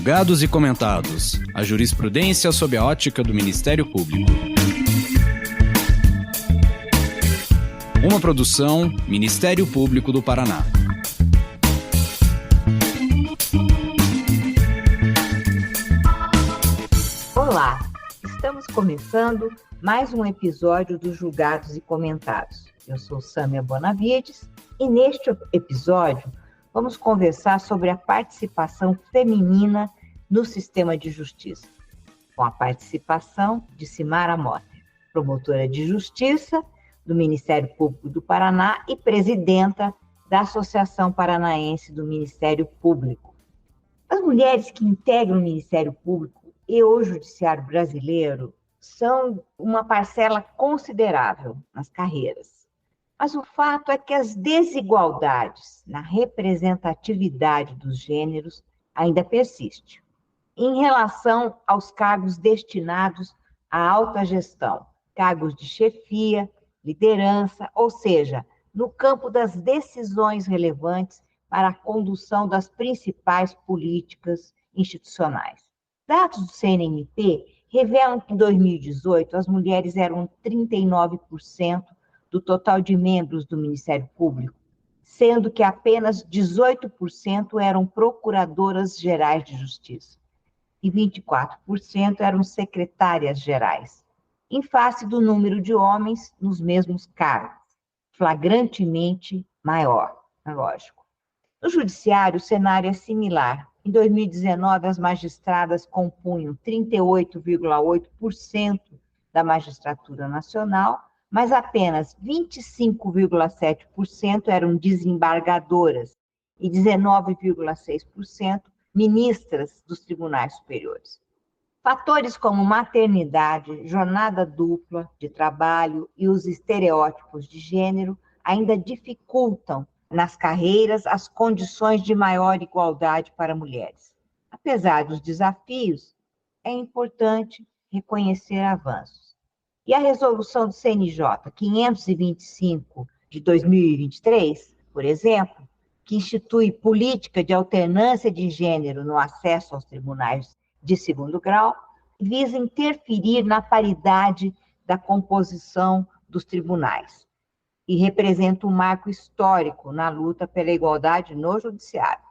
Julgados e comentados. A jurisprudência sob a ótica do Ministério Público. Uma produção Ministério Público do Paraná. Olá, estamos começando mais um episódio dos Julgados e Comentados. Eu sou Sâmia Bonavides e neste episódio vamos conversar sobre a participação feminina no sistema de justiça, com a participação de Cimara Motter, promotora de justiça do Ministério Público do Paraná e presidenta da Associação Paranaense do Ministério Público. As mulheres que integram o Ministério Público e o Judiciário brasileiro são uma parcela considerável nas carreiras. Mas o fato é que as desigualdades na representatividade dos gêneros ainda persistem. Em relação aos cargos destinados à alta gestão, cargos de chefia, liderança, ou seja, no campo das decisões relevantes para a condução das principais políticas institucionais. Dados do CNMP revelam que em 2018 as mulheres eram 39% do total de membros do Ministério Público, sendo que apenas 18% eram procuradoras gerais de justiça e 24% eram secretárias gerais, em face do número de homens nos mesmos cargos, flagrantemente maior, é lógico. No Judiciário, o cenário é similar. Em 2019, as magistradas compunham 38,8% da magistratura nacional, mas apenas 25,7% eram desembargadoras e 19,6% ministras dos tribunais superiores. Fatores como maternidade, jornada dupla de trabalho e os estereótipos de gênero ainda dificultam nas carreiras as condições de maior igualdade para mulheres. Apesar dos desafios, é importante reconhecer avanços. E a resolução do CNJ 525 de 2023, por exemplo, que institui política de alternância de gênero no acesso aos tribunais de segundo grau, visa interferir na paridade da composição dos tribunais e representa um marco histórico na luta pela igualdade no judiciário.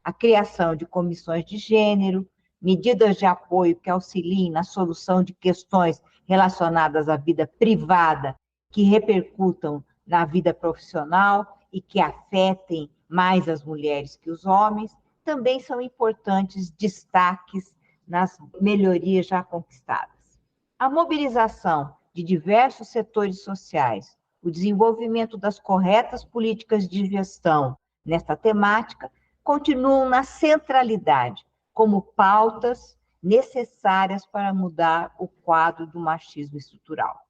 A criação de comissões de gênero, medidas de apoio que auxiliem na solução de questões relacionadas à vida privada, que repercutam na vida profissional e que afetem mais as mulheres que os homens, também são importantes destaques nas melhorias já conquistadas. A mobilização de diversos setores sociais, o desenvolvimento das corretas políticas de gestão nesta temática, continuam na centralidade, como pautas necessárias para mudar o quadro do machismo estrutural.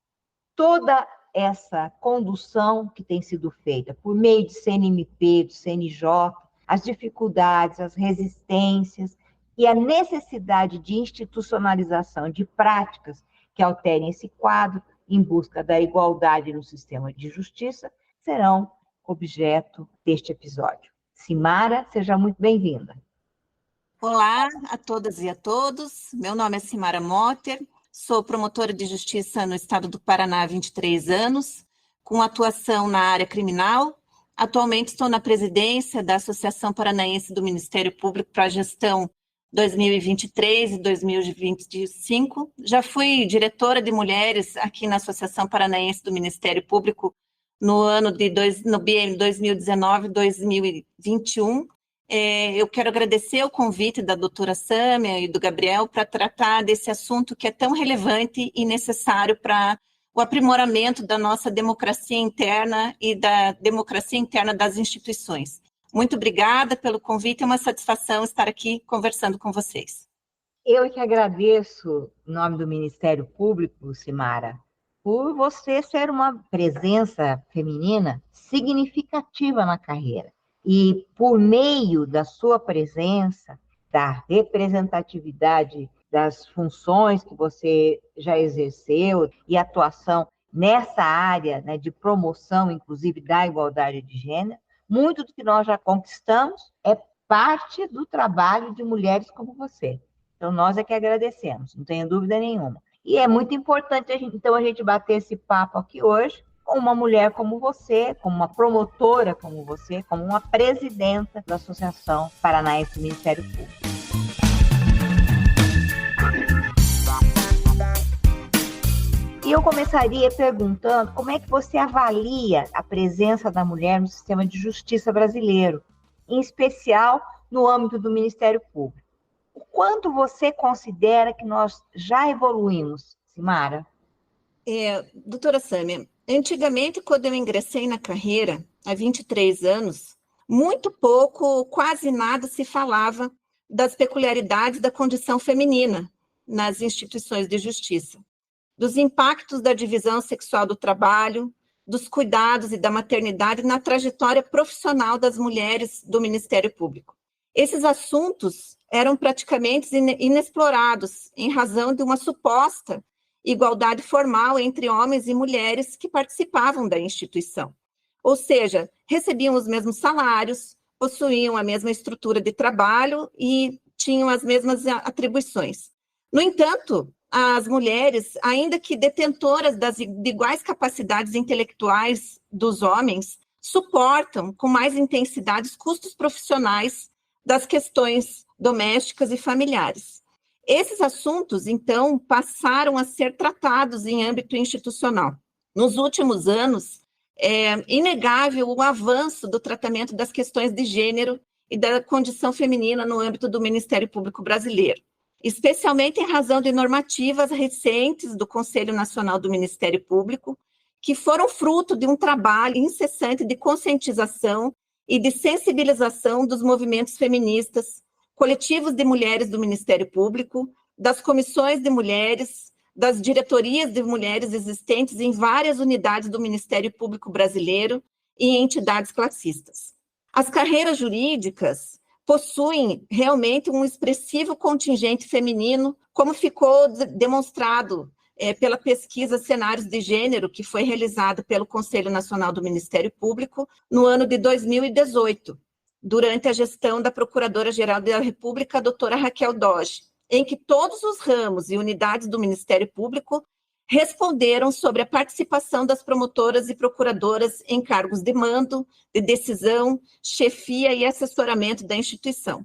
Toda essa condução que tem sido feita por meio de CNMP, do CNJ, as dificuldades, as resistências e a necessidade de institucionalização de práticas que alterem esse quadro em busca da igualdade no sistema de justiça serão objeto deste episódio. Cimara, seja muito bem-vinda. Olá a todas e a todos, meu nome é Cimara Motter, sou promotora de justiça no estado do Paraná há 23 anos, com atuação na área criminal. Atualmente estou na presidência da Associação Paranaense do Ministério Público para a gestão 2023 e 2025. Já fui diretora de mulheres aqui na Associação Paranaense do Ministério Público no biênio 2019-2021. Eu quero agradecer o convite da doutora Sâmia e do Gabriel para tratar desse assunto que é tão relevante e necessário para o aprimoramento da nossa democracia interna e da democracia interna das instituições. Muito obrigada pelo convite, é uma satisfação estar aqui conversando com vocês. Eu que agradeço, em nome do Ministério Público, Cimara, por você ser uma presença feminina significativa na carreira. E por meio da sua presença, da representatividade das funções que você já exerceu e atuação nessa área, né, de promoção, inclusive, da igualdade de gênero, muito do que nós já conquistamos é parte do trabalho de mulheres como você. Então, nós é que agradecemos, não tenho dúvida nenhuma. E é muito importante, então, a gente bater esse papo aqui hoje com uma mulher como você, como uma promotora como você, como uma presidenta da Associação Paranaense do Ministério Público. E eu começaria perguntando como é que você avalia a presença da mulher no sistema de justiça brasileiro, em especial no âmbito do Ministério Público. O quanto você considera que nós já evoluímos, Simara? Doutora Sâmia, antigamente, quando eu ingressei na carreira, há 23 anos, muito pouco, quase nada se falava das peculiaridades da condição feminina nas instituições de justiça, dos impactos da divisão sexual do trabalho, dos cuidados e da maternidade na trajetória profissional das mulheres do Ministério Público. Esses assuntos eram praticamente inexplorados em razão de uma suposta igualdade formal entre homens e mulheres que participavam da instituição. Ou seja, recebiam os mesmos salários, possuíam a mesma estrutura de trabalho e tinham as mesmas atribuições. No entanto, as mulheres, ainda que detentoras de iguais capacidades intelectuais dos homens, suportam com mais intensidade os custos profissionais das questões domésticas e familiares. Esses assuntos, então, passaram a ser tratados em âmbito institucional. Nos últimos anos, é inegável o avanço do tratamento das questões de gênero e da condição feminina no âmbito do Ministério Público brasileiro, especialmente em razão de normativas recentes do Conselho Nacional do Ministério Público, que foram fruto de um trabalho incessante de conscientização e de sensibilização dos movimentos feministas, coletivos de mulheres do Ministério Público, das comissões de mulheres, das diretorias de mulheres existentes em várias unidades do Ministério Público brasileiro e em entidades classistas. As carreiras jurídicas possuem realmente um expressivo contingente feminino, como ficou demonstrado pela pesquisa Cenários de Gênero, que foi realizada pelo Conselho Nacional do Ministério Público no ano de 2018, durante a gestão da Procuradora-Geral da República, a doutora Raquel Doge, em que todos os ramos e unidades do Ministério Público responderam sobre a participação das promotoras e procuradoras em cargos de mando, de decisão, chefia e assessoramento da instituição.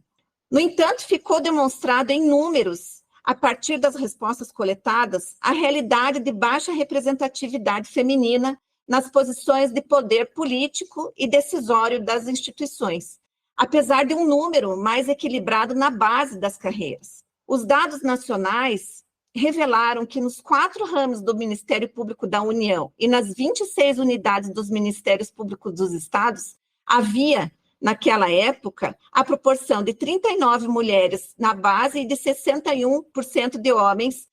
No entanto, ficou demonstrado em números, a partir das respostas coletadas, a realidade de baixa representatividade feminina nas posições de poder político e decisório das instituições, apesar de um número mais equilibrado na base das carreiras. Os dados nacionais revelaram que nos 4 ramos do Ministério Público da União e nas 26 unidades dos Ministérios Públicos dos Estados, havia, naquela época, a proporção de 39 mulheres na base e de 61% de homens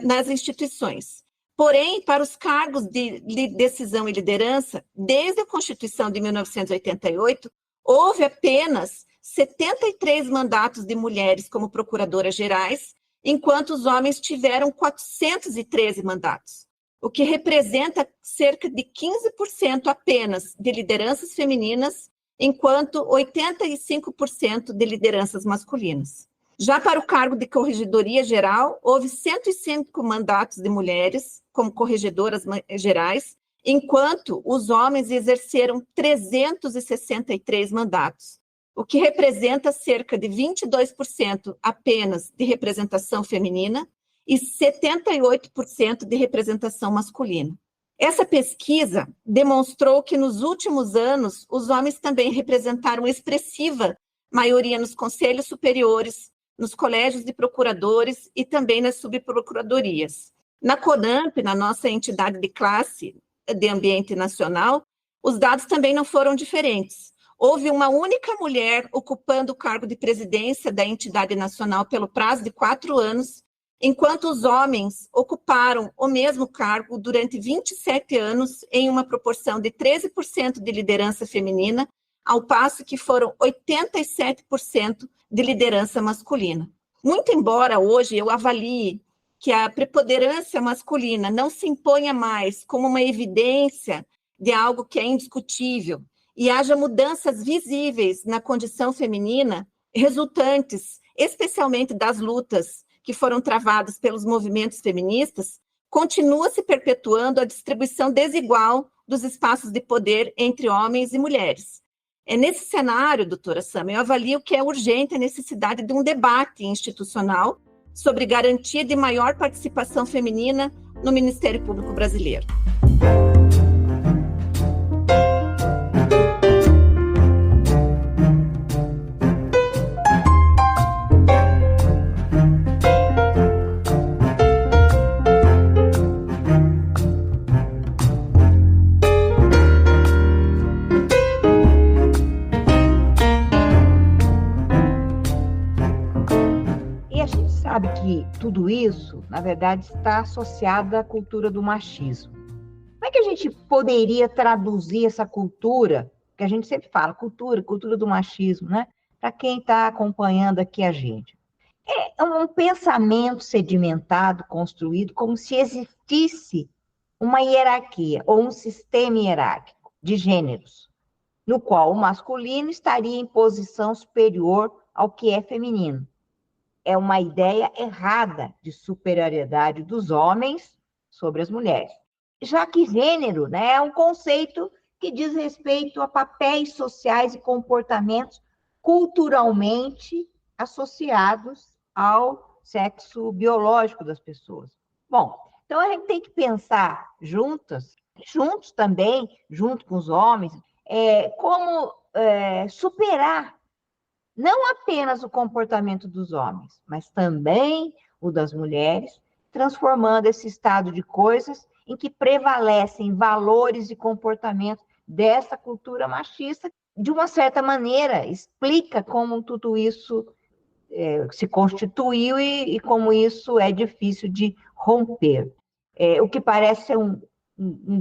nas instituições. Porém, para os cargos de decisão e liderança, desde a Constituição de 1988, houve apenas 73 mandatos de mulheres como procuradoras gerais, enquanto os homens tiveram 413 mandatos, o que representa cerca de 15% apenas de lideranças femininas, enquanto 85% de lideranças masculinas. Já para o cargo de corregedoria geral, houve 105 mandatos de mulheres como corregedoras gerais, enquanto os homens exerceram 363 mandatos, o que representa cerca de 22% apenas de representação feminina e 78% de representação masculina. Essa pesquisa demonstrou que nos últimos anos os homens também representaram expressiva maioria nos conselhos superiores, nos colégios de procuradores e também nas subprocuradorias. Na CONAMP, na nossa entidade de classe de ambiente nacional, os dados também não foram diferentes. Houve uma única mulher ocupando o cargo de presidência da entidade nacional pelo prazo de 4 anos, enquanto os homens ocuparam o mesmo cargo durante 27 anos em uma proporção de 13% de liderança feminina, ao passo que foram 87% de liderança masculina. Muito embora hoje eu avalie que a preponderância masculina não se imponha mais como uma evidência de algo que é indiscutível e haja mudanças visíveis na condição feminina, resultantes especialmente das lutas que foram travadas pelos movimentos feministas, continua se perpetuando a distribuição desigual dos espaços de poder entre homens e mulheres. É nesse cenário, doutora Sama, eu avalio que é urgente a necessidade de um debate institucional sobre garantia de maior participação feminina no Ministério Público Brasileiro. Sabe que tudo isso, na verdade, está associado à cultura do machismo. Como é que a gente poderia traduzir essa cultura, que a gente sempre fala, cultura do machismo, né? Para quem está acompanhando aqui a gente. É um pensamento sedimentado, construído, como se existisse uma hierarquia, ou um sistema hierárquico de gêneros, no qual o masculino estaria em posição superior ao que é feminino. É uma ideia errada de superioridade dos homens sobre as mulheres. Já que gênero, né, é um conceito que diz respeito a papéis sociais e comportamentos culturalmente associados ao sexo biológico das pessoas. Bom, então a gente tem que pensar juntos também, junto com os homens, como superar não apenas o comportamento dos homens, mas também o das mulheres, transformando esse estado de coisas em que prevalecem valores e comportamentos dessa cultura machista, de uma certa maneira, explica como tudo isso se constituiu e como isso é difícil de romper. O que parece ser um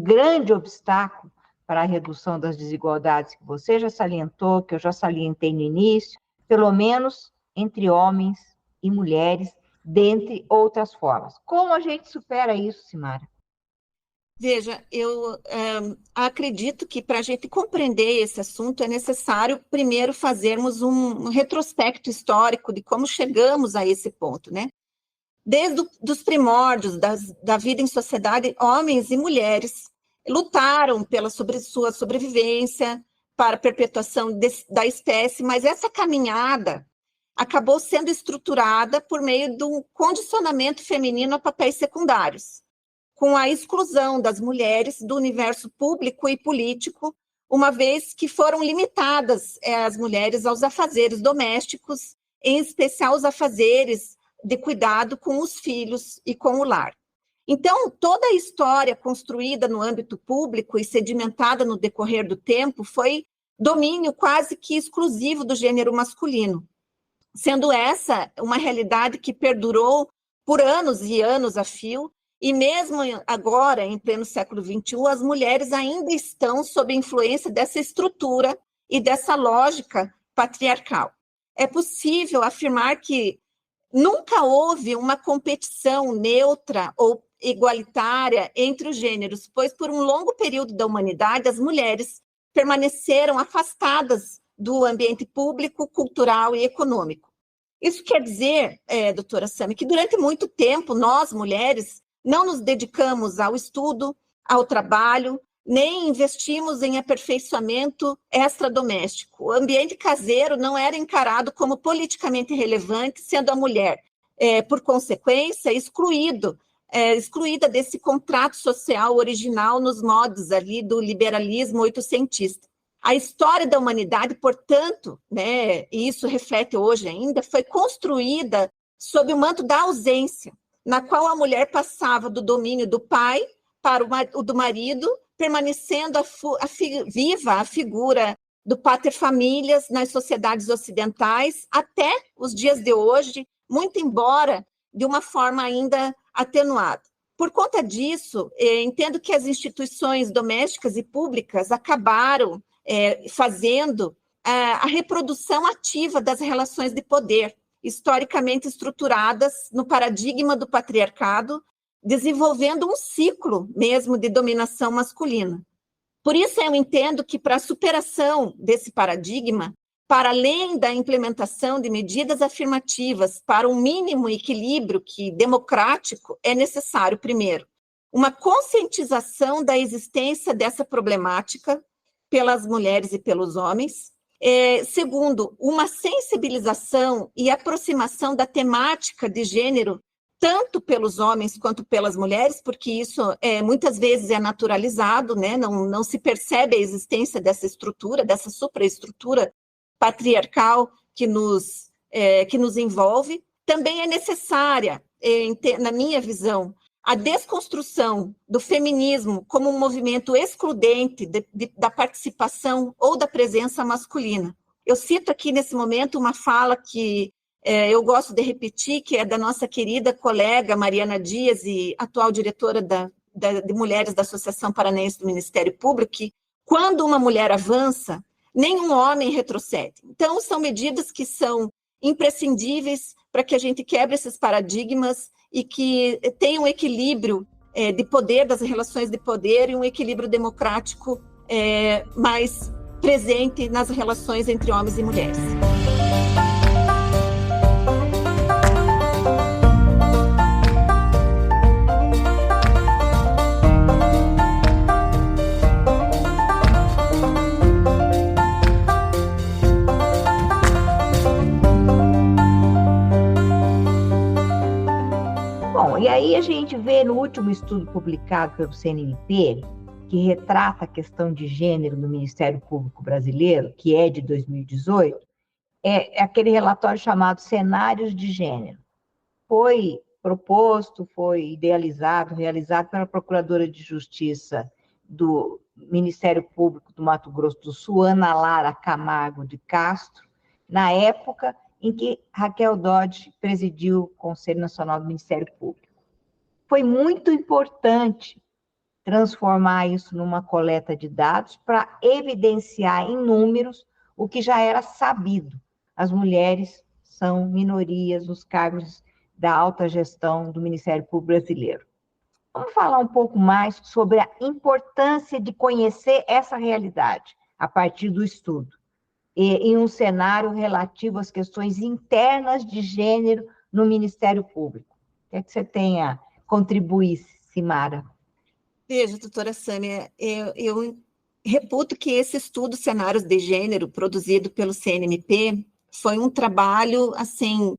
grande obstáculo para a redução das desigualdades que você já salientou, que eu já salientei no início, pelo menos entre homens e mulheres, dentre outras formas. Como a gente supera isso, Simara? Veja, eu acredito que para a gente compreender esse assunto é necessário primeiro fazermos um retrospecto histórico de como chegamos a esse ponto, né? Desde os primórdios da vida em sociedade, homens e mulheres lutaram pela sua sobrevivência, para a perpetuação da espécie, mas essa caminhada acabou sendo estruturada por meio de um condicionamento feminino a papéis secundários, com a exclusão das mulheres do universo público e político, uma vez que foram limitadas as mulheres aos afazeres domésticos, em especial os afazeres de cuidado com os filhos e com o lar. Então, toda a história construída no âmbito público e sedimentada no decorrer do tempo foi domínio quase que exclusivo do gênero masculino, sendo essa uma realidade que perdurou por anos e anos a fio, e mesmo agora, em pleno século XXI, as mulheres ainda estão sob a influência dessa estrutura e dessa lógica patriarcal. É possível afirmar que nunca houve uma competição neutra ou igualitária entre os gêneros, pois por um longo período da humanidade as mulheres permaneceram afastadas do ambiente público, cultural e econômico. Isso quer dizer, doutora Sami, que durante muito tempo nós, mulheres, não nos dedicamos ao estudo, ao trabalho, nem investimos em aperfeiçoamento extradoméstico. O ambiente caseiro não era encarado como politicamente relevante, sendo a mulher, por consequência, excluída desse contrato social original nos modos ali do liberalismo oitocentista. A história da humanidade, portanto, né, e isso reflete hoje ainda, foi construída sob o manto da ausência, na qual a mulher passava do domínio do pai para o do marido, permanecendo viva a figura do paterfamilias nas sociedades ocidentais até os dias de hoje, muito embora de uma forma ainda atenuada. Por conta disso, entendo que as instituições domésticas e públicas acabaram fazendo a reprodução ativa das relações de poder, historicamente estruturadas no paradigma do patriarcado, desenvolvendo um ciclo mesmo de dominação masculina. Por isso, eu entendo que, para a superação desse paradigma, para além da implementação de medidas afirmativas para um mínimo equilíbrio democrático, é necessário, primeiro, uma conscientização da existência dessa problemática pelas mulheres e pelos homens. Segundo, uma sensibilização e aproximação da temática de gênero, tanto pelos homens quanto pelas mulheres, porque isso muitas vezes é naturalizado, né? Não se percebe a existência dessa estrutura, dessa supraestrutura patriarcal que nos envolve. Também é necessária, na minha visão, a desconstrução do feminismo como um movimento excludente da participação ou da presença masculina. Eu cito aqui, nesse momento, uma fala que eu gosto de repetir, que é da nossa querida colega Mariana Dias, e atual diretora de Mulheres da Associação Paranaense do Ministério Público, que quando uma mulher avança, nenhum homem retrocede. Então, são medidas que são imprescindíveis para que a gente quebre esses paradigmas e que tenha um equilíbrio de poder, das relações de poder, e um equilíbrio democrático mais presente nas relações entre homens e mulheres. E aí a gente vê no último estudo publicado pelo CNMP, que retrata a questão de gênero no Ministério Público Brasileiro, que é de 2018, é aquele relatório chamado Cenários de Gênero. Foi proposto, foi idealizado, realizado pela Procuradora de Justiça do Ministério Público do Mato Grosso do Sul, Ana Lara Camargo de Castro, na época em que Raquel Dodge presidiu o Conselho Nacional do Ministério Público. Foi muito importante transformar isso numa coleta de dados para evidenciar em números o que já era sabido. As mulheres são minorias nos cargos da alta gestão do Ministério Público Brasileiro. Vamos falar um pouco mais sobre a importância de conhecer essa realidade a partir do estudo, em um cenário relativo às questões internas de gênero no Ministério Público. O que é que você tem a contribuir, Simara? Veja, doutora Sâmia, eu reputo que esse estudo Cenários de Gênero, produzido pelo CNMP, foi um trabalho, assim,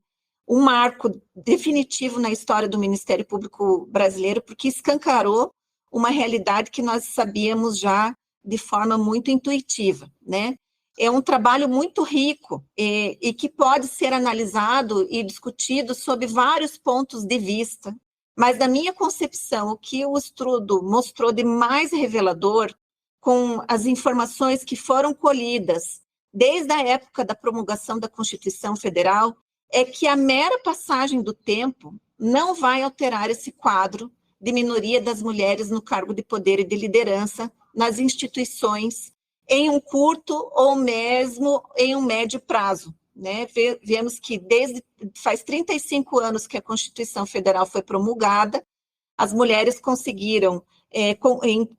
um marco definitivo na história do Ministério Público brasileiro, porque escancarou uma realidade que nós sabíamos já de forma muito intuitiva, né? É um trabalho muito rico e que pode ser analisado e discutido sob vários pontos de vista. Mas, na minha concepção, o que o estudo mostrou de mais revelador, com as informações que foram colhidas desde a época da promulgação da Constituição Federal, é que a mera passagem do tempo não vai alterar esse quadro de minoria das mulheres no cargo de poder e de liderança nas instituições em um curto ou mesmo em um médio prazo. Né? Vemos que faz 35 anos que a Constituição Federal foi promulgada, as mulheres conseguiram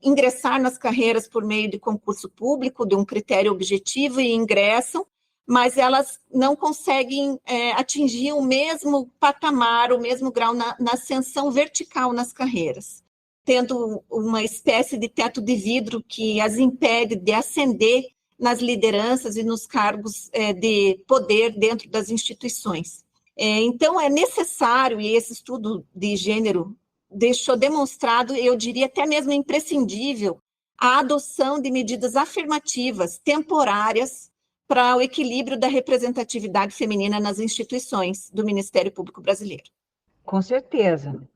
ingressar nas carreiras por meio de concurso público, de um critério objetivo, e ingressam, mas elas não conseguem atingir o mesmo patamar, o mesmo grau na ascensão vertical nas carreiras, tendo uma espécie de teto de vidro que as impede de ascender nas lideranças e nos cargos de poder dentro das instituições. Então, é necessário, e esse estudo de gênero deixou demonstrado, eu diria até mesmo imprescindível, a adoção de medidas afirmativas, temporárias, para o equilíbrio da representatividade feminina nas instituições do Ministério Público Brasileiro. Com certeza.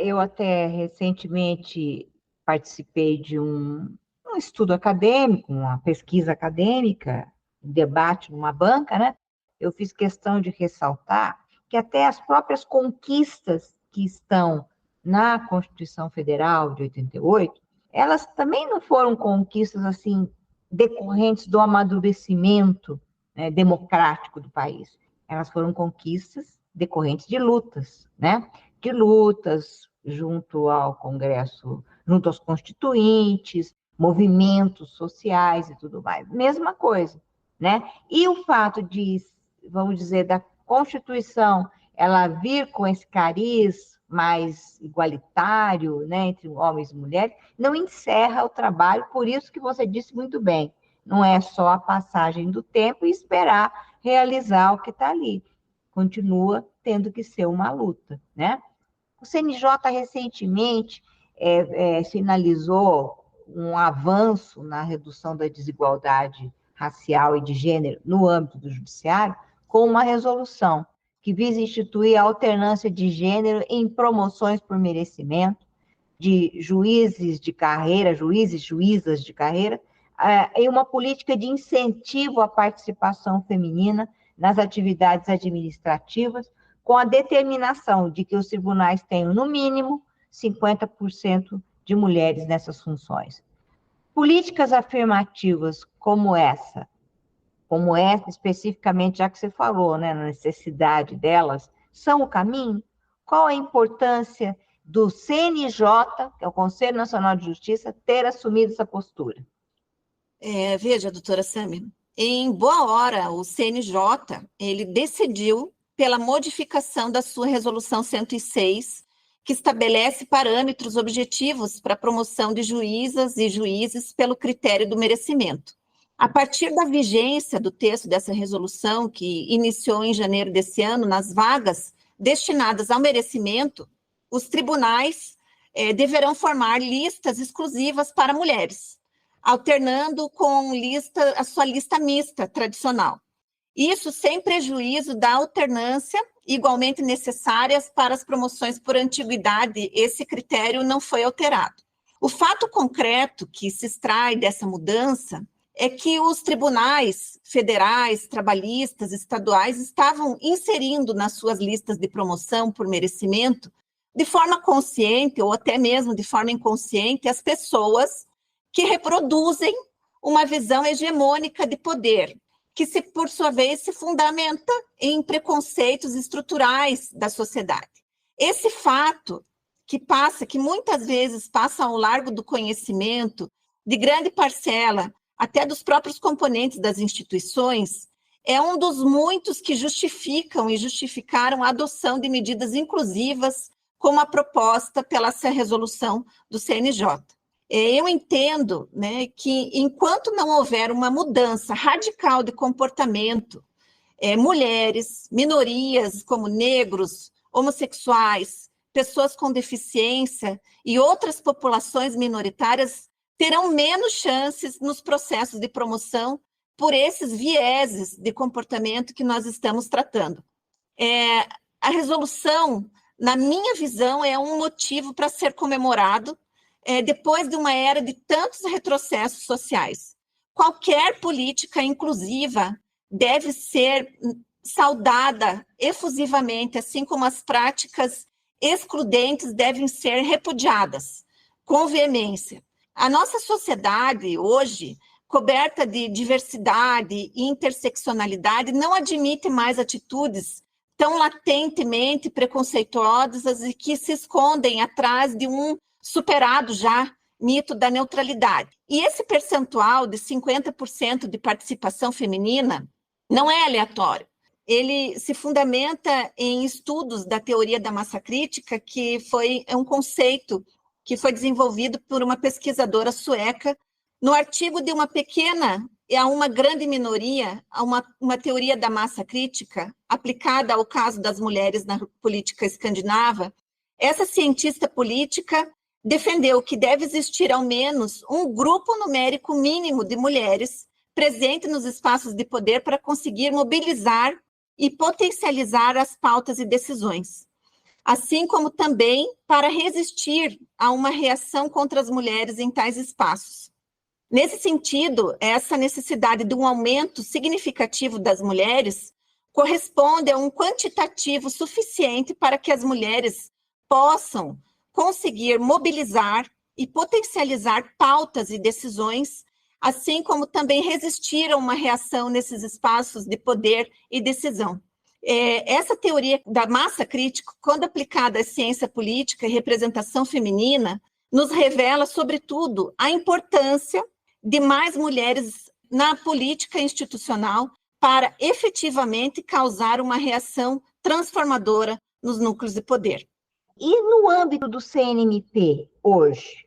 Eu até recentemente participei de um estudo acadêmico, uma pesquisa acadêmica, um debate numa banca, né? Eu fiz questão de ressaltar que até as próprias conquistas que estão na Constituição Federal de 88, elas também não foram conquistas assim decorrentes do amadurecimento, né, democrático do país. Elas foram conquistas decorrentes de lutas, né? De lutas junto ao Congresso, junto aos constituintes, movimentos sociais e tudo mais. Mesma coisa, né? E o fato de, vamos dizer, da Constituição, ela vir com esse cariz mais igualitário, né, entre homens e mulheres, não encerra o trabalho, por isso que você disse muito bem, não é só a passagem do tempo e esperar realizar o que está ali. Continua tendo que ser uma luta, né? O CNJ recentemente sinalizou um avanço na redução da desigualdade racial e de gênero no âmbito do judiciário, com uma resolução que visa instituir a alternância de gênero em promoções por merecimento de juízes de carreira, juízes, juízas de carreira, em uma política de incentivo à participação feminina nas atividades administrativas, com a determinação de que os tribunais tenham, no mínimo, 50% de mulheres nessas funções. Políticas afirmativas como essa especificamente, já que você falou, né, na necessidade delas, são o caminho? Qual a importância do CNJ, que é o Conselho Nacional de Justiça, ter assumido essa postura? Veja, doutora Sami, em boa hora o CNJ, ele decidiu pela modificação da sua resolução 106, que estabelece parâmetros objetivos para a promoção de juízas e juízes pelo critério do merecimento. A partir da vigência do texto dessa resolução, que iniciou em janeiro desse ano, nas vagas destinadas ao merecimento, os tribunais deverão formar listas exclusivas para mulheres, alternando com a sua lista mista tradicional. Isso sem prejuízo da alternância igualmente necessárias para as promoções por antiguidade. Esse critério não foi alterado. O fato concreto que se extrai dessa mudança é que os tribunais federais, trabalhistas, estaduais estavam inserindo nas suas listas de promoção por merecimento, de forma consciente ou até mesmo de forma inconsciente, as pessoas que reproduzem uma visão hegemônica de poder, que, por sua vez, se fundamenta em preconceitos estruturais da sociedade. Esse fato que muitas vezes passa ao largo do conhecimento de grande parcela, até dos próprios componentes das instituições, é um dos muitos que justificam e justificaram a adoção de medidas inclusivas, como a proposta pela resolução do CNJ. Eu entendo, né, que enquanto não houver uma mudança radical de comportamento, mulheres, minorias como negros, homossexuais, pessoas com deficiência e outras populações minoritárias terão menos chances nos processos de promoção por esses vieses de comportamento que nós estamos tratando. A resolução, na minha visão, é um motivo para ser comemorado depois de uma era de tantos retrocessos sociais. Qualquer política inclusiva deve ser saudada efusivamente, assim como as práticas excludentes devem ser repudiadas com veemência. A nossa sociedade hoje, coberta de diversidade e interseccionalidade, não admite mais atitudes tão latentemente preconceituosas e que se escondem atrás de um superado já mito da neutralidade. E esse percentual de 50% de participação feminina não é aleatório. Ele se fundamenta em estudos da teoria da massa crítica, que é um conceito que foi desenvolvido por uma pesquisadora sueca no artigo de uma pequena a uma grande minoria, a uma teoria da massa crítica aplicada ao caso das mulheres na política escandinava. Essa cientista política defendeu que deve existir ao menos um grupo numérico mínimo de mulheres presente nos espaços de poder para conseguir mobilizar e potencializar as pautas e decisões, assim como também para resistir a uma reação contra as mulheres em tais espaços. Nesse sentido, essa necessidade de um aumento significativo das mulheres corresponde a um quantitativo suficiente para que as mulheres possam conseguir mobilizar e potencializar pautas e decisões, assim como também resistir a uma reação nesses espaços de poder e decisão. Essa teoria da massa crítica, quando aplicada à ciência política e representação feminina, nos revela, sobretudo, a importância de mais mulheres na política institucional para efetivamente causar uma reação transformadora nos núcleos de poder. E no âmbito do CNMP, hoje,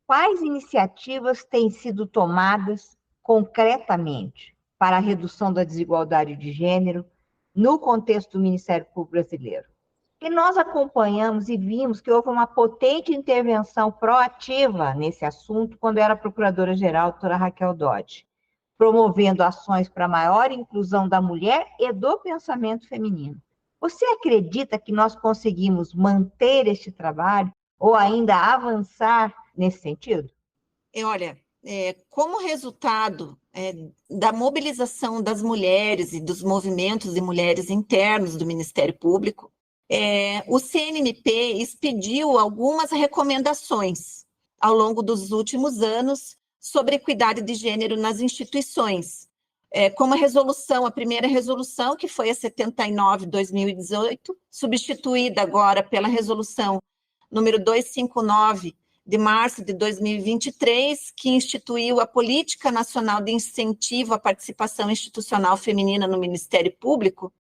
quais iniciativas têm sido tomadas concretamente para a redução da desigualdade de gênero no contexto do Ministério Público Brasileiro? E nós acompanhamos e vimos que houve uma potente intervenção proativa nesse assunto quando era procuradora-geral, a doutora Raquel Dodge, promovendo ações para maior inclusão da mulher e do pensamento feminino. Você acredita que nós conseguimos manter este trabalho ou ainda avançar nesse sentido? Olha, como resultado da mobilização das mulheres e dos movimentos de mulheres internos do Ministério Público, o CNMP expediu algumas recomendações ao longo dos últimos anos sobre equidade de gênero nas instituições, como a primeira resolução, que foi a 79/2018, substituída agora pela resolução número 259, de março de 2023, que instituiu a Política Nacional de Incentivo à Participação Institucional Feminina no Ministério Público,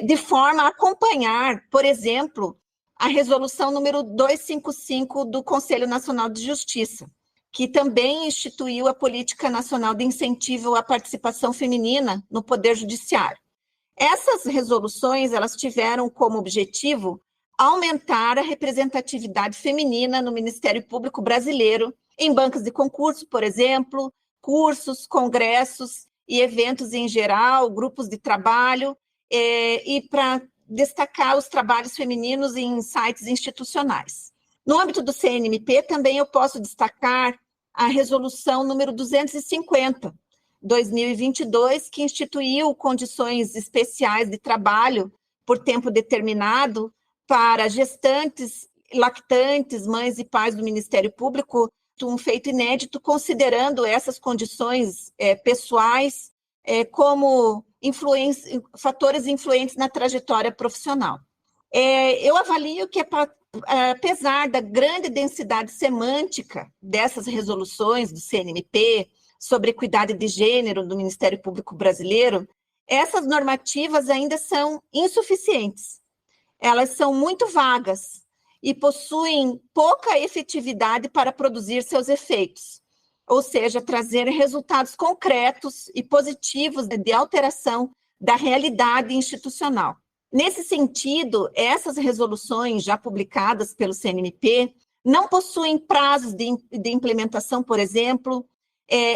de forma a acompanhar, por exemplo, a resolução número 255 do Conselho Nacional de Justiça, que também instituiu a Política Nacional de Incentivo à Participação Feminina no Poder Judiciário. Essas resoluções, elas tiveram como objetivo aumentar a representatividade feminina no Ministério Público Brasileiro, em bancas de concurso, por exemplo, cursos, congressos e eventos em geral, grupos de trabalho, e para destacar os trabalhos femininos em sites institucionais. No âmbito do CNMP, também eu posso destacar a resolução número 250, 2022, que instituiu condições especiais de trabalho por tempo determinado para gestantes, lactantes, mães e pais do Ministério Público, um feito inédito, considerando essas condições pessoais como fatores influentes na trajetória profissional. Eu avalio que apesar da grande densidade semântica dessas resoluções do CNMP sobre equidade de gênero do Ministério Público Brasileiro, essas normativas ainda são insuficientes. Elas são muito vagas e possuem pouca efetividade para produzir seus efeitos, ou seja, trazer resultados concretos e positivos de alteração da realidade institucional. Nesse sentido, essas resoluções já publicadas pelo CNMP não possuem prazos de implementação, por exemplo,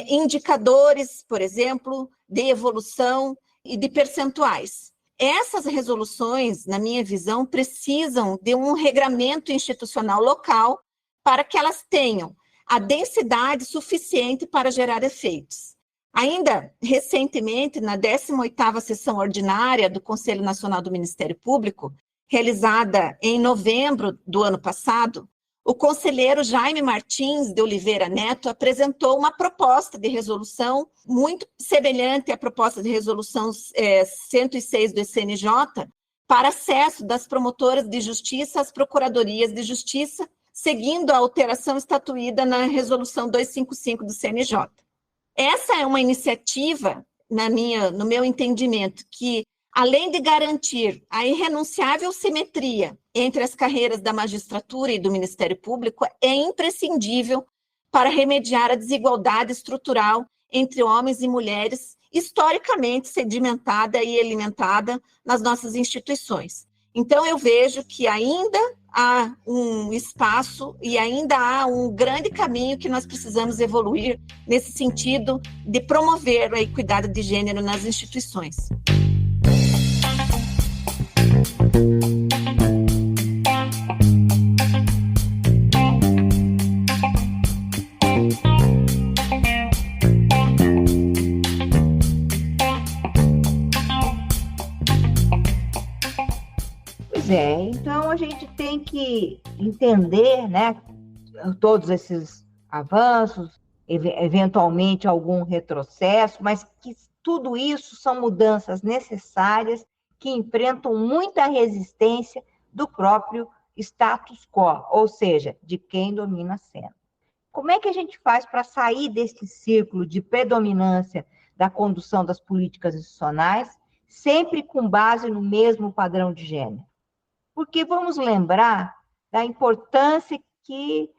indicadores, por exemplo, de evolução e de percentuais. Essas resoluções, na minha visão, precisam de um regramento institucional local para que elas tenham a densidade suficiente para gerar efeitos. Ainda recentemente, na 18ª sessão ordinária do Conselho Nacional do Ministério Público, realizada em novembro do ano passado, o conselheiro Jaime Martins de Oliveira Neto apresentou uma proposta de resolução muito semelhante à proposta de resolução 106 do CNJ para acesso das promotoras de justiça às procuradorias de justiça, seguindo a alteração estatuída na resolução 255 do CNJ. Essa é uma iniciativa, no meu entendimento, que, além de garantir a irrenunciável simetria entre as carreiras da magistratura e do Ministério Público, é imprescindível para remediar a desigualdade estrutural entre homens e mulheres, historicamente sedimentada e alimentada nas nossas instituições. Então, eu vejo que ainda há um espaço e ainda há um grande caminho que nós precisamos evoluir nesse sentido de promover a equidade de gênero nas instituições. Então a gente tem que entender, né, todos esses avanços, eventualmente algum retrocesso, mas que tudo isso são mudanças necessárias que enfrentam muita resistência do próprio status quo, ou seja, de quem domina a cena. Como é que a gente faz para sair desse círculo de predominância da condução das políticas institucionais, sempre com base no mesmo padrão de gênero? Porque vamos lembrar da importância que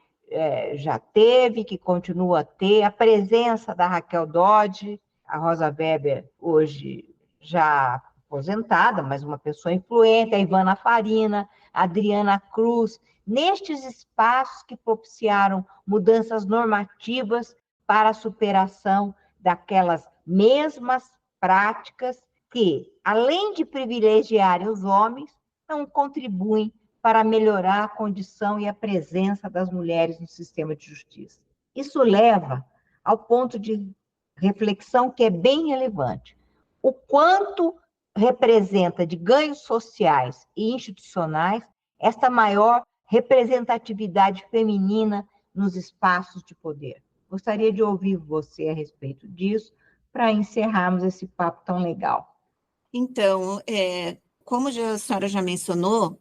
já teve, que continua a ter, a presença da Raquel Dodge, a Rosa Weber, hoje já aposentada, mas uma pessoa influente, a Ivana Farina, a Adriana Cruz, nestes espaços que propiciaram mudanças normativas para a superação daquelas mesmas práticas que, além de privilegiarem os homens, não contribuem para melhorar a condição e a presença das mulheres no sistema de justiça. Isso leva ao ponto de reflexão que é bem relevante. O quanto representa de ganhos sociais e institucionais esta maior representatividade feminina nos espaços de poder. Gostaria de ouvir você a respeito disso, para encerrarmos esse papo tão legal. Então, como a senhora já mencionou,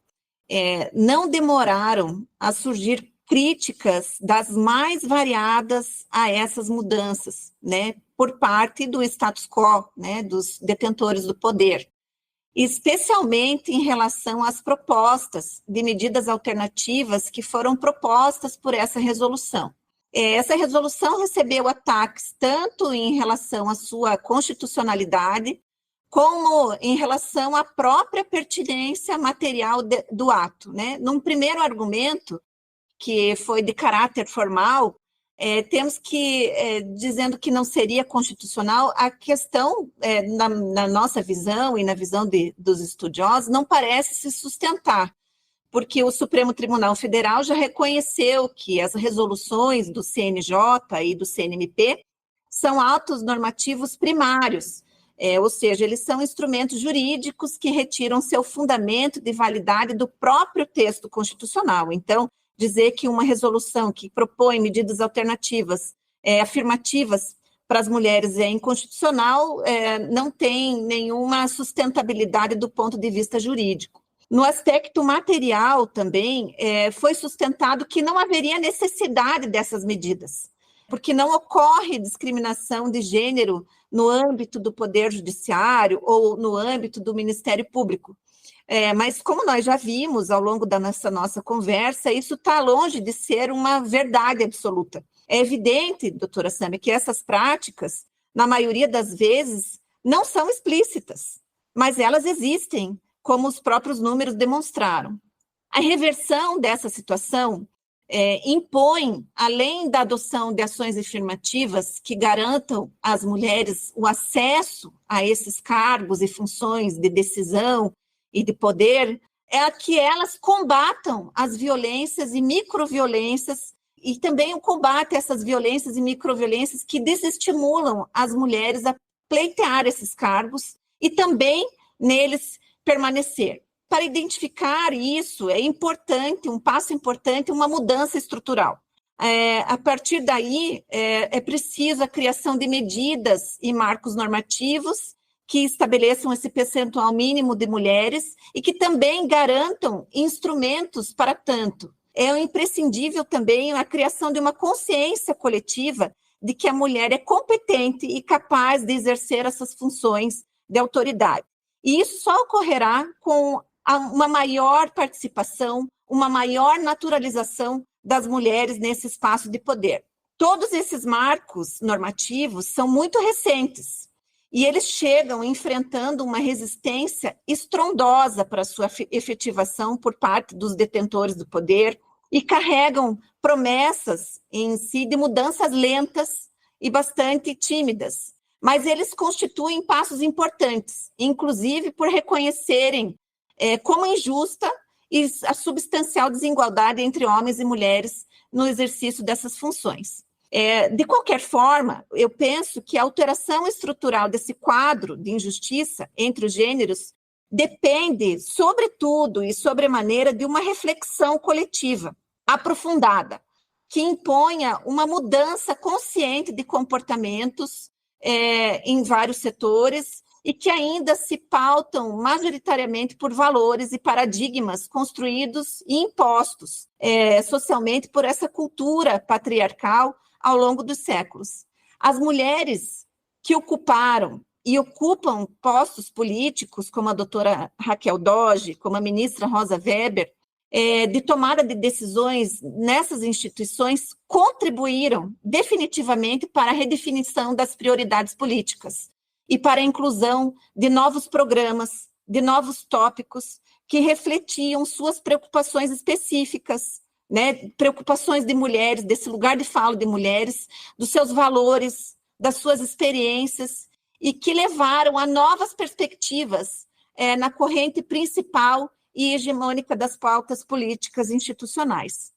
não demoraram a surgir críticas das mais variadas a essas mudanças, né, por parte do status quo, né, dos detentores do poder, especialmente em relação às propostas de medidas alternativas que foram propostas por essa resolução. Essa resolução recebeu ataques tanto em relação à sua constitucionalidade, como em relação à própria pertinência material do ato, né? Num primeiro argumento, que foi de caráter formal, temos que, dizendo que não seria constitucional, a questão, na nossa visão e na visão dos estudiosos, não parece se sustentar, porque o Supremo Tribunal Federal já reconheceu que as resoluções do CNJ e do CNMP são atos normativos primários, ou seja, eles são instrumentos jurídicos que retiram seu fundamento de validade do próprio texto constitucional. Então, dizer que uma resolução que propõe medidas alternativas, afirmativas para as mulheres é inconstitucional, não tem nenhuma sustentabilidade do ponto de vista jurídico. No aspecto material também, foi sustentado que não haveria necessidade dessas medidas, porque não ocorre discriminação de gênero no âmbito do Poder Judiciário ou no âmbito do Ministério Público. Mas como nós já vimos ao longo da nossa conversa, isso está longe de ser uma verdade absoluta. É evidente, doutora Sami, que essas práticas, na maioria das vezes, não são explícitas, mas elas existem, como os próprios números demonstraram. A reversão dessa situação impõe, além da adoção de ações afirmativas que garantam às mulheres o acesso a esses cargos e funções de decisão e de poder, que elas combatam as violências e microviolências e também o combate a essas violências e microviolências que desestimulam as mulheres a pleitear esses cargos e também neles permanecer. Para identificar isso, é importante, um passo importante, uma mudança estrutural. A partir daí, é preciso a criação de medidas e marcos normativos que estabeleçam esse percentual mínimo de mulheres e que também garantam instrumentos para tanto. É imprescindível também a criação de uma consciência coletiva de que a mulher é competente e capaz de exercer essas funções de autoridade. E isso só ocorrerá com uma maior participação, uma maior naturalização das mulheres nesse espaço de poder. Todos esses marcos normativos são muito recentes e eles chegam enfrentando uma resistência estrondosa para sua efetivação por parte dos detentores do poder e carregam promessas em si de mudanças lentas e bastante tímidas. Mas eles constituem passos importantes, inclusive por reconhecerem como injusta e a substancial desigualdade entre homens e mulheres no exercício dessas funções. De qualquer forma, eu penso que a alteração estrutural desse quadro de injustiça entre os gêneros depende, sobretudo e sobremaneira, de uma reflexão coletiva, aprofundada, que imponha uma mudança consciente de comportamentos em vários setores e que ainda se pautam majoritariamente por valores e paradigmas construídos e impostos socialmente por essa cultura patriarcal ao longo dos séculos. As mulheres que ocuparam e ocupam postos políticos, como a doutora Raquel Doge, como a ministra Rosa Weber, de tomada de decisões nessas instituições, contribuíram definitivamente para a redefinição das prioridades políticas e para a inclusão de novos programas, de novos tópicos que refletiam suas preocupações específicas, né? Preocupações de mulheres, desse lugar de fala de mulheres, dos seus valores, das suas experiências, e que levaram a novas perspectivas na corrente principal e hegemônica das pautas políticas institucionais.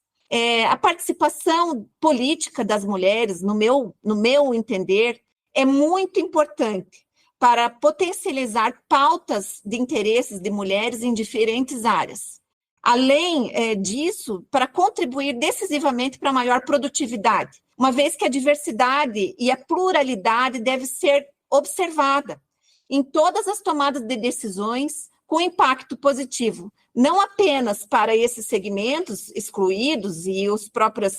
A participação política das mulheres, no meu entender, é muito importante para potencializar pautas de interesses de mulheres em diferentes áreas. Além disso, para contribuir decisivamente para a maior produtividade, uma vez que a diversidade e a pluralidade deve ser observada em todas as tomadas de decisões com impacto positivo, não apenas para esses segmentos excluídos e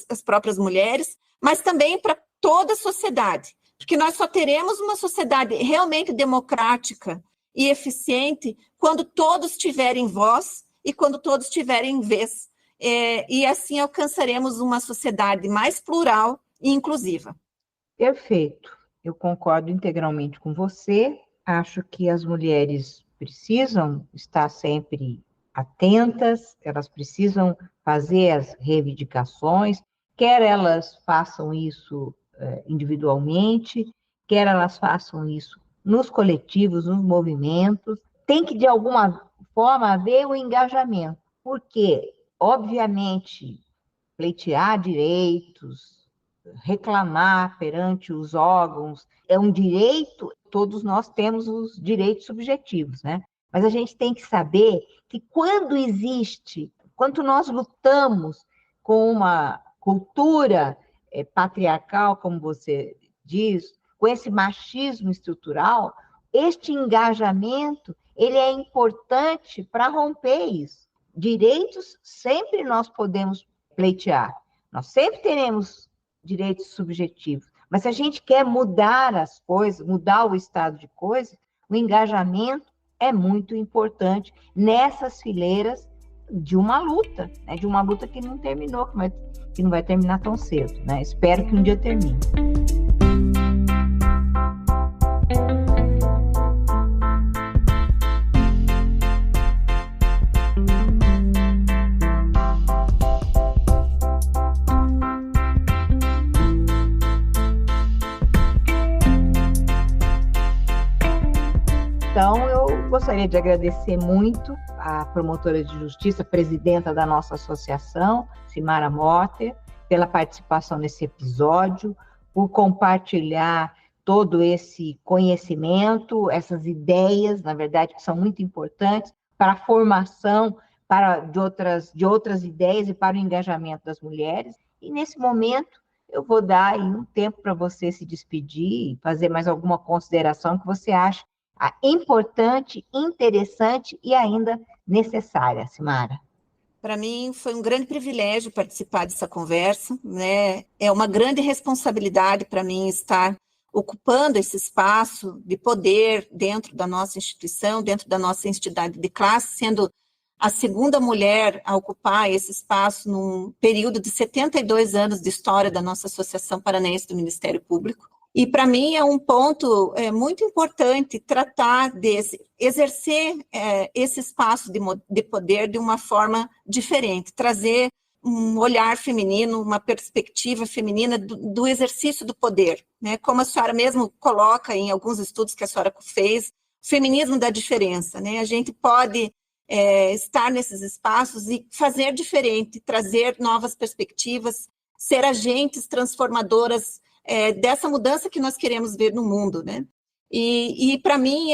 as próprias mulheres, mas também para toda a sociedade, porque nós só teremos uma sociedade realmente democrática e eficiente quando todos tiverem voz e quando todos tiverem vez, e assim alcançaremos uma sociedade mais plural e inclusiva. Perfeito, eu concordo integralmente com você, acho que as mulheres precisam estar sempre atentas, elas precisam fazer as reivindicações, quer elas façam isso individualmente, quer elas façam isso nos coletivos, nos movimentos, tem que, de alguma forma, haver o engajamento, porque, obviamente, pleitear direitos, reclamar perante os órgãos, é um direito, todos nós temos os direitos subjetivos, né? Mas a gente tem que saber que quando nós lutamos com uma cultura patriarcal, como você diz, com esse machismo estrutural, este engajamento, ele é importante para romper isso. Direitos sempre nós podemos pleitear, nós sempre teremos direitos subjetivos, mas se a gente quer mudar as coisas, mudar o estado de coisas, o engajamento é muito importante nessas fileiras de uma luta, né? De uma luta que não terminou, que não vai terminar tão cedo, né? Espero que um dia termine. Então, eu gostaria de agradecer muito a promotora de justiça, presidenta da nossa associação, Simara Motter, pela participação nesse episódio, por compartilhar todo esse conhecimento, essas ideias, na verdade, que são muito importantes para a formação de outras ideias e para o engajamento das mulheres. E, nesse momento, eu vou dar aí um tempo para você se despedir e fazer mais alguma consideração que você acha importante, interessante e ainda necessária, Simara. Para mim foi um grande privilégio participar dessa conversa, né? É uma grande responsabilidade para mim estar ocupando esse espaço de poder dentro da nossa instituição, dentro da nossa entidade de classe, sendo a segunda mulher a ocupar esse espaço num período de 72 anos de história da nossa Associação Paranaense do Ministério Público. E, para mim, é um ponto muito importante tratar exercer esse espaço de poder de uma forma diferente, trazer um olhar feminino, uma perspectiva feminina do exercício do poder, né? Como a senhora mesmo coloca em alguns estudos que a senhora fez, feminismo da diferença, né? A gente pode estar nesses espaços e fazer diferente, trazer novas perspectivas, ser agentes transformadoras dessa mudança que nós queremos ver no mundo, né? E para mim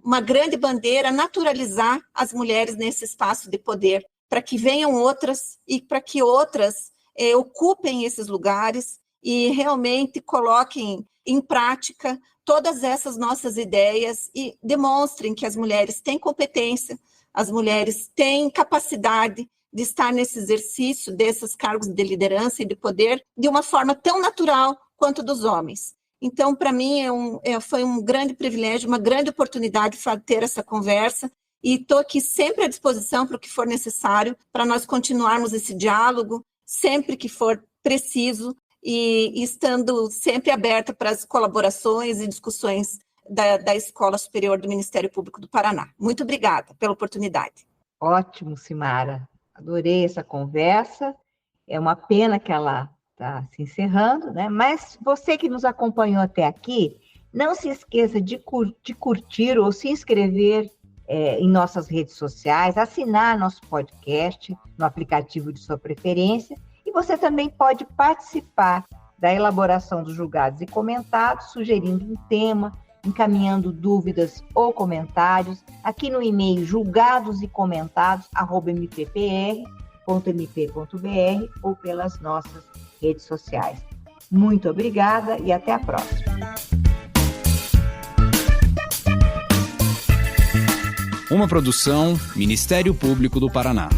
uma grande bandeira naturalizar as mulheres nesse espaço de poder, para que venham outras e para que outras ocupem esses lugares e realmente coloquem em prática todas essas nossas ideias e demonstrem que as mulheres têm competência, as mulheres têm capacidade de estar nesse exercício desses cargos de liderança e de poder de uma forma tão natural quanto dos homens. Então, para mim, foi um grande privilégio, uma grande oportunidade ter essa conversa, e estou aqui sempre à disposição para o que for necessário, para nós continuarmos esse diálogo, sempre que for preciso, e estando sempre aberta para as colaborações e discussões da Escola Superior do Ministério Público do Paraná. Muito obrigada pela oportunidade. Ótimo, Cimara. Adorei essa conversa. É uma pena que ela está se encerrando, né? Mas você que nos acompanhou até aqui, não se esqueça de curtir ou se inscrever em nossas redes sociais, assinar nosso podcast no aplicativo de sua preferência, e você também pode participar da elaboração dos julgados e comentados, sugerindo um tema, encaminhando dúvidas ou comentários aqui no e-mail julgadosecomentados@mppr.mp.br ou pelas nossas redes sociais. Muito obrigada e até a próxima. Uma produção Ministério Público do Paraná.